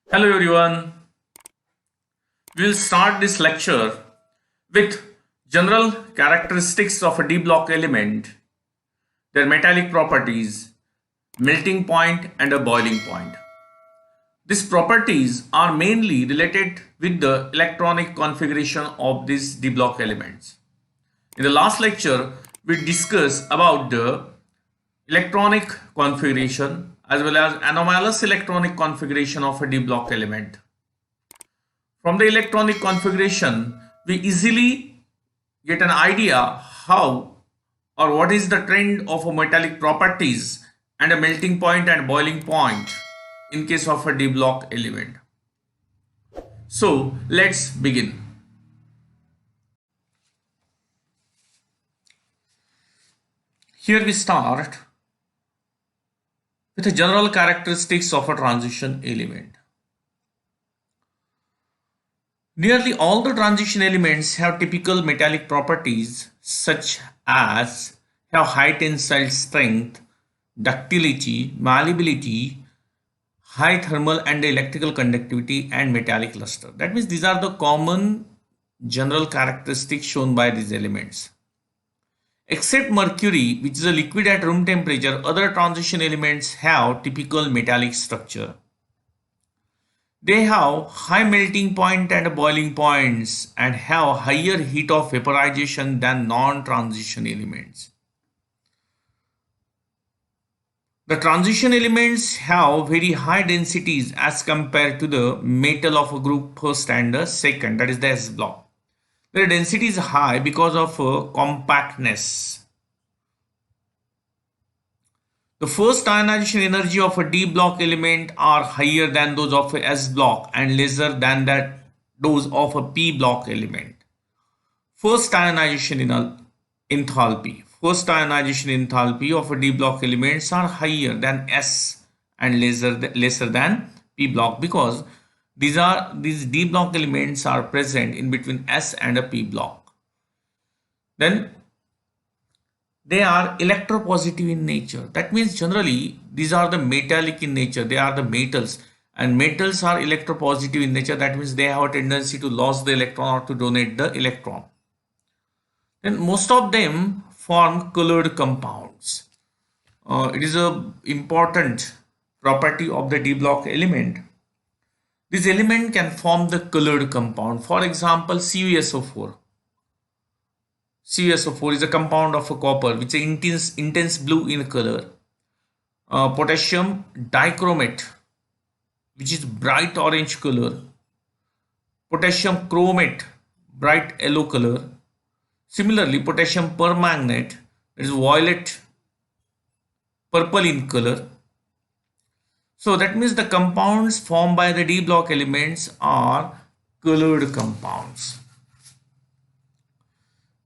Hello everyone. We'll start this lecture with general characteristics of a D block element, their metallic properties, melting point and a boiling point. These properties are mainly related with the electronic configuration of these D block elements. In the last lecture, we discussed about the electronic configuration as well as anomalous electronic configuration of a D block element. From the electronic configuration, we easily get an idea how or what is the trend of a metallic properties and a melting point and boiling point in case of a D block element. So let's begin. Here we start with the general characteristics of a transition element. Nearly all the transition elements have typical metallic properties such as have high tensile strength, ductility, malleability, high thermal and electrical conductivity and metallic luster. That means these are the common general characteristics shown by these elements. Except mercury, which is a liquid at room temperature, other transition elements have typical metallic structure. They have high melting point and boiling points and have higher heat of vaporization than non-transition elements. The transition elements have very high densities as compared to the metal of a group first and the second, that is the S block. Their density is high because of compactness. The first ionization energy of a D block element are higher than those of a S block and lesser than those of a P block element. First ionization enthalpy. First ionization enthalpy of a D block elements are higher than S and lesser than P block because these D block elements are present in between S and a P block. Then they are electropositive in nature. That means generally these are the metallic in nature. They are the metals and metals are electropositive in nature. That means they have a tendency to lose the electron or to donate the electron. Then most of them form colored compounds. It is a important property of the D block element. This element can form the colored compound. For example, CuSO4. CuSO4 is a compound of a copper which is intense blue in color. Potassium dichromate, which is bright orange color. Potassium chromate, bright yellow color. Similarly, potassium permanganate, it is violet purple in color. So that means the compounds formed by the D block elements are colored compounds.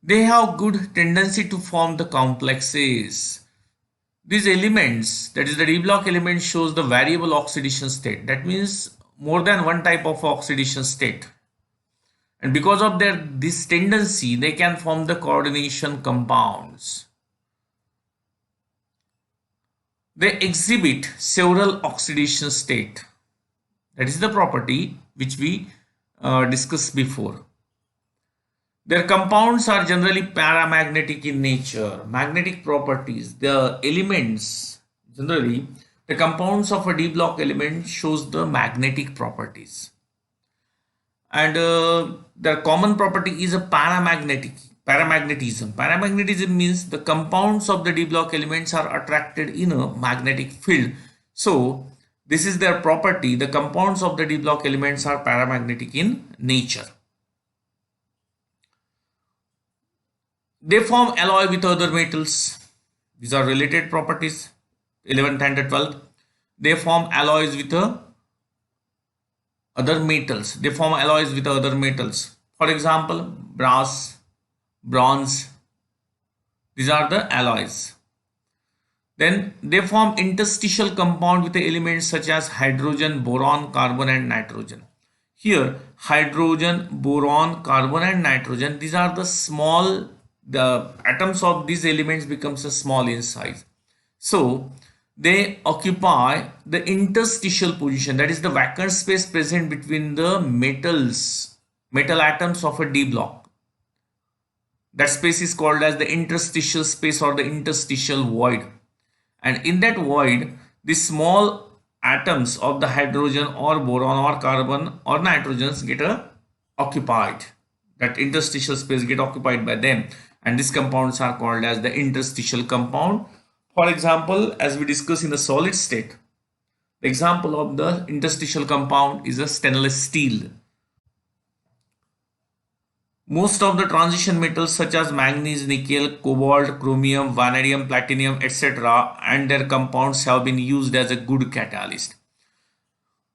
They have good tendency to form the complexes. These elements, that is the D block element, shows the variable oxidation state. That means more than one type of oxidation state. And because of this tendency, they can form the coordination compounds. They exhibit several oxidation state. That is the property which we discussed before. Their compounds are generally paramagnetic in nature. Magnetic properties, the elements, generally the compounds of a D block element shows the magnetic properties. And their common property is a paramagnetism. Paramagnetism means the compounds of the D block elements are attracted in a magnetic field. So this is their property. The compounds of the D block elements are paramagnetic in nature. They form alloy with other metals. These are related properties. 11th and 12th. They form alloys with other metals. They form alloys with other metals. For example, brass, bronze. These are the alloys. Then they form interstitial compound with the elements such as hydrogen, boron, carbon and nitrogen. Here hydrogen, boron, carbon and nitrogen, these are the atoms of these elements becomes a small in size. So they occupy the interstitial position, that is the vacant space present between the metal atoms of a D block. That space is called as the interstitial space or the interstitial void. And in that void, the small atoms of the hydrogen or boron or carbon or nitrogens get occupied. That interstitial space get occupied by them, and these compounds are called as the interstitial compound. For example, as we discuss in the solid state, the example of the interstitial compound is a stainless steel. Most of the transition metals such as manganese, nickel, cobalt, chromium, vanadium, platinum, etc. and their compounds have been used as a good catalyst.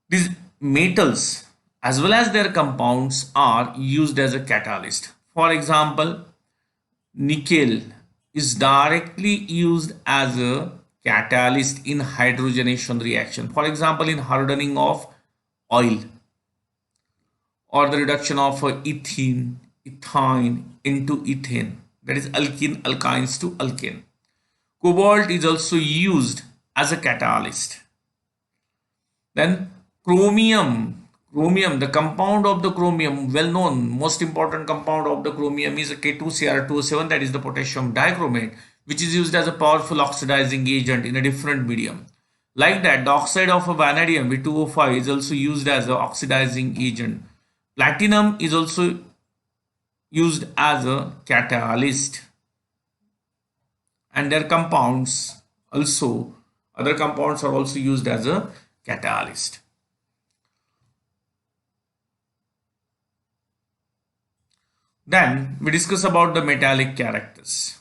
These metals as well as their compounds are used as a catalyst. For example, nickel is directly used as a catalyst in hydrogenation reaction. For example, in hardening of oil or the reduction of ethene into ethane, that is alkynes to alkane. Cobalt is also used as a catalyst. Then chromium, the compound of the chromium, well known, most important compound of the chromium is a K2Cr2O7, that is the potassium dichromate, which is used as a powerful oxidizing agent in a different medium. Like that, the oxide of a vanadium, V2O5, is also used as an oxidizing agent. Platinum is also used as a catalyst, and their compounds also, other compounds are also used as a catalyst. Then we discuss about the metallic characters.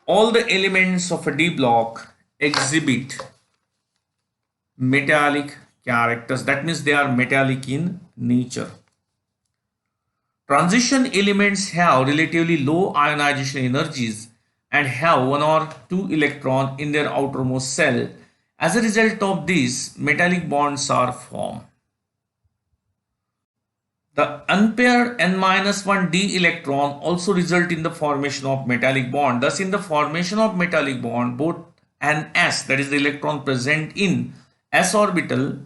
All the elements of a D block exhibit metallic characters, that means they are metallic in nature. Transition elements have relatively low ionization energies and have 1 or 2 electrons in their outermost shell. As a result of this, metallic bonds are formed. The unpaired n-1 d electron also result in the formation of metallic bond. Thus, in the formation of metallic bond, both ns, that is the electron present in s orbital,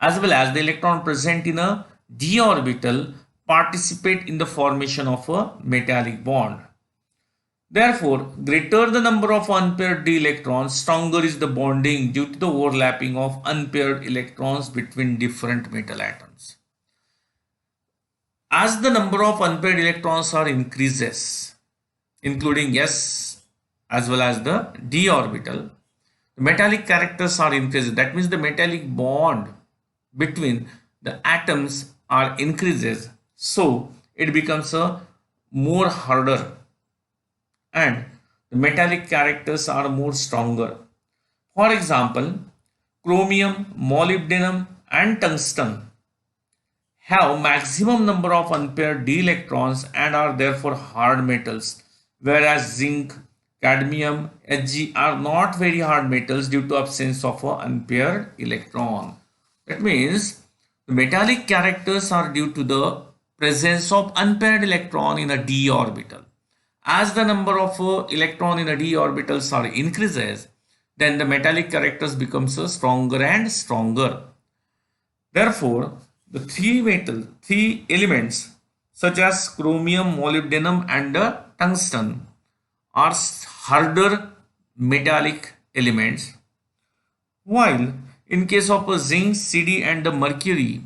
as well as the electron present in a d orbital participate in the formation of a metallic bond. Therefore, greater the number of unpaired d electrons, stronger is the bonding due to the overlapping of unpaired electrons between different metal atoms. As the number of unpaired electrons are increases, including s as well as the d orbital, the metallic characters are increases. That means the metallic bond between the atoms are increases, so it becomes a more harder and the metallic characters are more stronger. For example, chromium, molybdenum and tungsten have maximum number of unpaired d electrons and are therefore hard metals, whereas zinc, cadmium, Hg are not very hard metals due to absence of an unpaired electron. That means the metallic characters are due to the presence of unpaired electron in a d orbital. As the number of electron in a d orbitals are increases, then the metallic characters becomes stronger and stronger. Therefore, the three elements such as chromium, molybdenum and tungsten are harder metallic elements, while in case of zinc, Cd and the mercury,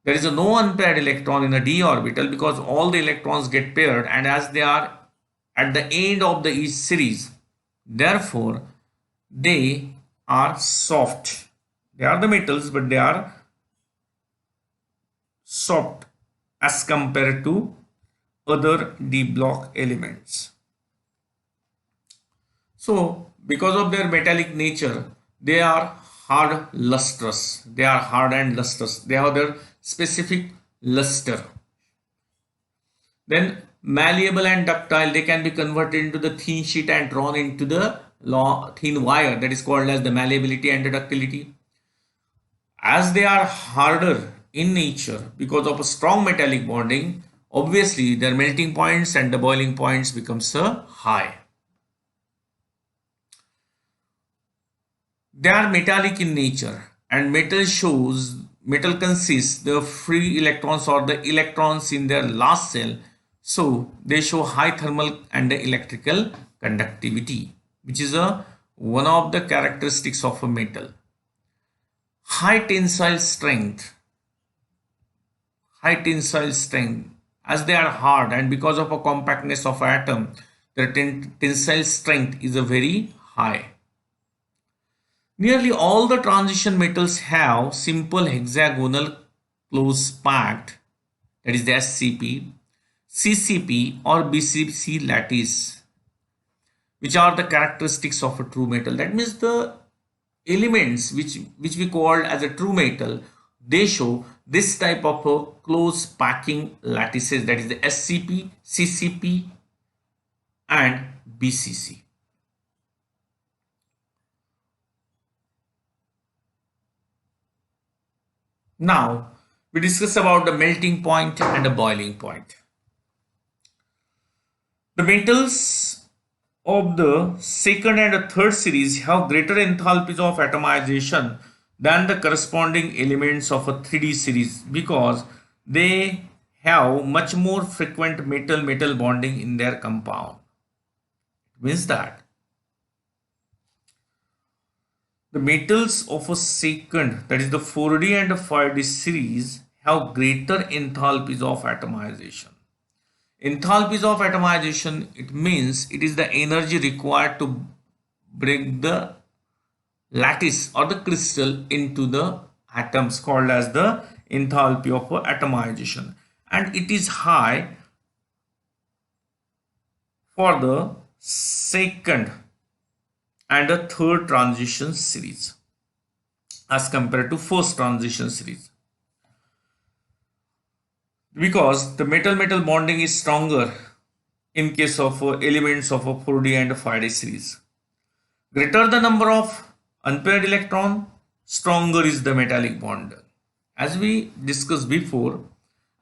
there is no unpaired electron in a d orbital because all the electrons get paired, and as they are at the end of the each series, therefore they are soft. They are the metals, but they are soft as compared to other d block elements. So because of their metallic nature, they are hard lustrous. They are hard and lustrous. They have their specific luster. Then malleable and ductile, they can be converted into the thin sheet and drawn into the thin wire, that is called as the malleability and the ductility. As they are harder in nature because of a strong metallic bonding, obviously their melting points and the boiling points becomes high. They are metallic in nature, and metal consists the free electrons or the electrons in their last cell, so they show high thermal and electrical conductivity, which is a one of the characteristics of a metal. High tensile strength, as they are hard and because of a compactness of atom, their tensile strength is a very high. Nearly all the transition metals have simple hexagonal close packed, that is the SCP, CCP or BCC lattice, which are the characteristics of a true metal. That means the elements which we called as a true metal, they show this type of a close packing lattices, that is the SCP, CCP and BCC. Now we discuss about the melting point and the boiling point. The metals of the second and the third series have greater enthalpies of atomization than the corresponding elements of a 3D series because they have much more frequent metal-metal bonding in their compound. It means that the metals of a second, that is the 4D and the 5D series, have greater enthalpies of atomization. Enthalpies of atomization, it means it is the energy required to break the lattice or the crystal into the atoms, called as the enthalpy of atomization, and it is high for the second and the third transition series as compared to first transition series, because the metal-metal bonding is stronger in case of elements of a 4D and a 5D series. Greater the number of unpaired electron, stronger is the metallic bond. As we discussed before,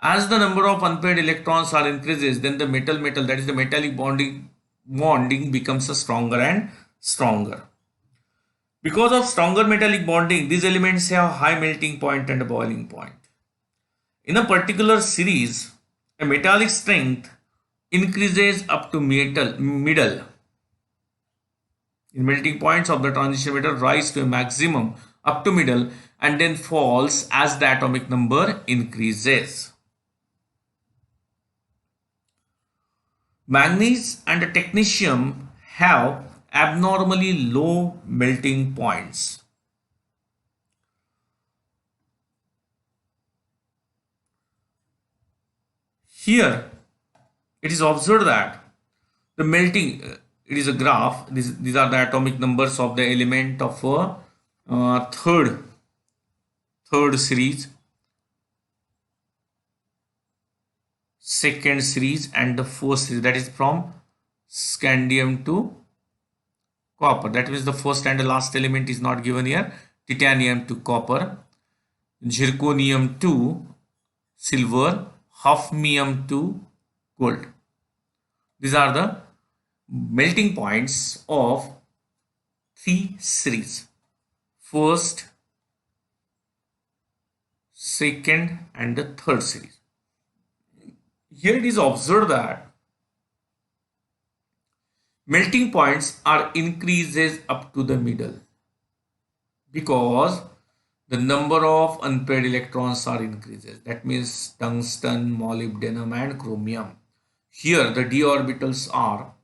as the number of unpaired electrons are increases, then the metal-metal, that is the metallic bonding becomes stronger and stronger. Because of stronger metallic bonding, these elements have high melting point and boiling point. In a particular series, a metallic strength increases up to middle. In melting points of the transition metal rise to a maximum up to middle and then falls as the atomic number increases. Manganese and technetium have abnormally low melting points. Here it is observed that the melting, it is a graph, these are the atomic numbers of the element of a third series, second series and the fourth series, that is from scandium to copper. That means the first and the last element is not given here. Titanium to copper, zirconium to silver, hafnium to gold. These are the melting points of three series: first, second and the third series. Here it is observed that melting points are increases up to the middle because the number of unpaired electrons are increases. That means tungsten, molybdenum and chromium. Here the d orbitals are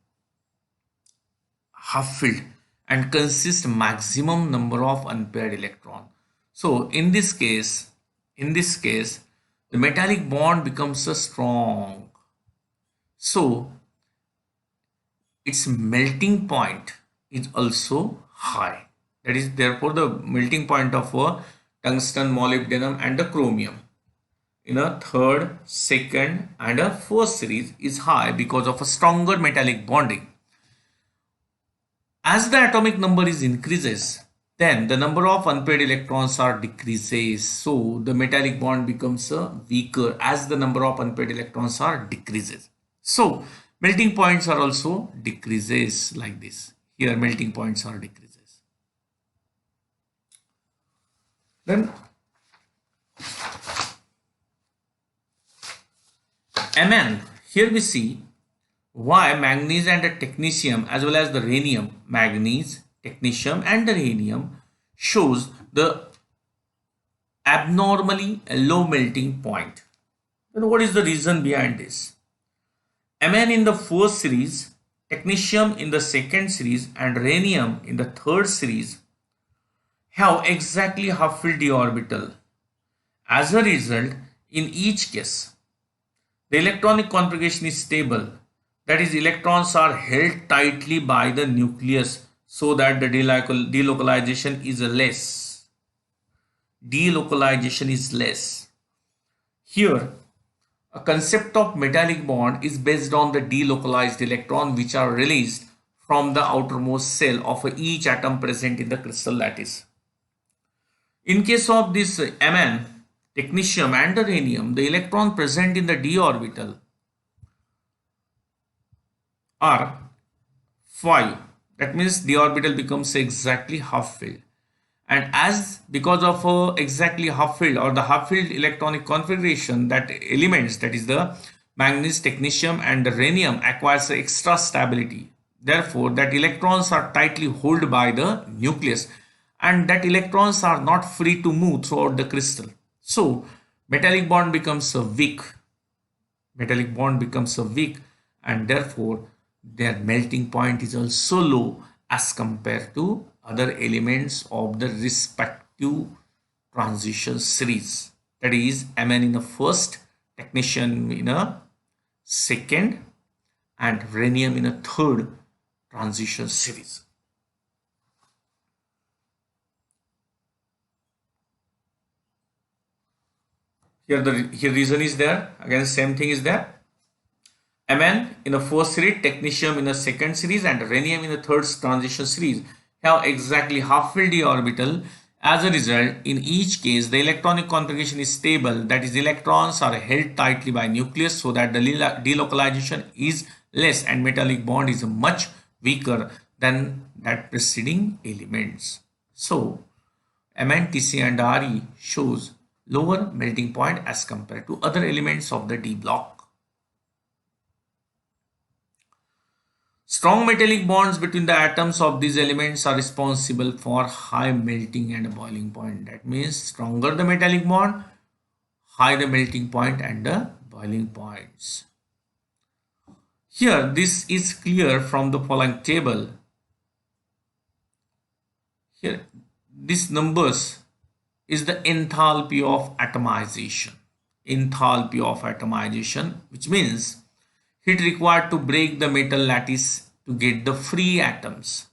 half filled and consist maximum number of unpaired electron. So in this case, the metallic bond becomes strong. So its melting point is also high. That is therefore the melting point of tungsten, molybdenum and the chromium in a third, second and a fourth series is high because of a stronger metallic bonding. As the atomic number is increases, then the number of unpaired electrons are decreases. So the metallic bond becomes weaker as the number of unpaired electrons are decreases. So melting points are also decreases like this. Here melting points are decreases. Then Mn, here we see why manganese and the technetium as well as the rhenium, manganese, technetium and the rhenium shows the abnormally low melting point. Then what is the reason behind this? Mn in the first series, technetium in the second series and rhenium in the third series have exactly half-filled d orbital. As a result, in each case, the electronic configuration is stable. That is, electrons are held tightly by the nucleus so that the delocalization is less. Delocalization is less. Here, a concept of metallic bond is based on the delocalized electron which are released from the outermost cell of each atom present in the crystal lattice. In case of this Mn, technetium and the rhenium, the electron present in the d orbital are 5. That means d orbital becomes exactly half filled. And as because of exactly half filled or the half filled electronic configuration, that elements, that is the manganese, technetium and the rhenium, acquires extra stability. Therefore, that electrons are tightly held by the nucleus and that electrons are not free to move throughout the crystal. So, metallic bond becomes weak. Metallic bond becomes weak and therefore their melting point is also low as compared to other elements of the respective transition series. That is, Mn in the first, technetium in a second and rhenium in a third transition series. Here the reason is there. Again, same thing is there. Mn in the first series, technetium in the second series and rhenium in the third transition series have exactly half-filled d orbital. As a result, in each case, the electronic configuration is stable. That is, electrons are held tightly by nucleus so that the delocalization is less and metallic bond is much weaker than that preceding elements. So, Mn, Tc and Re shows lower melting point as compared to other elements of the d block. Strong metallic bonds between the atoms of these elements are responsible for high melting and boiling point. That means stronger the metallic bond, high the melting point and the boiling points. Here, this is clear from the following table. Here, these numbers is the enthalpy of atomization. Enthalpy of atomization, which means heat required to break the metal lattice to get the free atoms.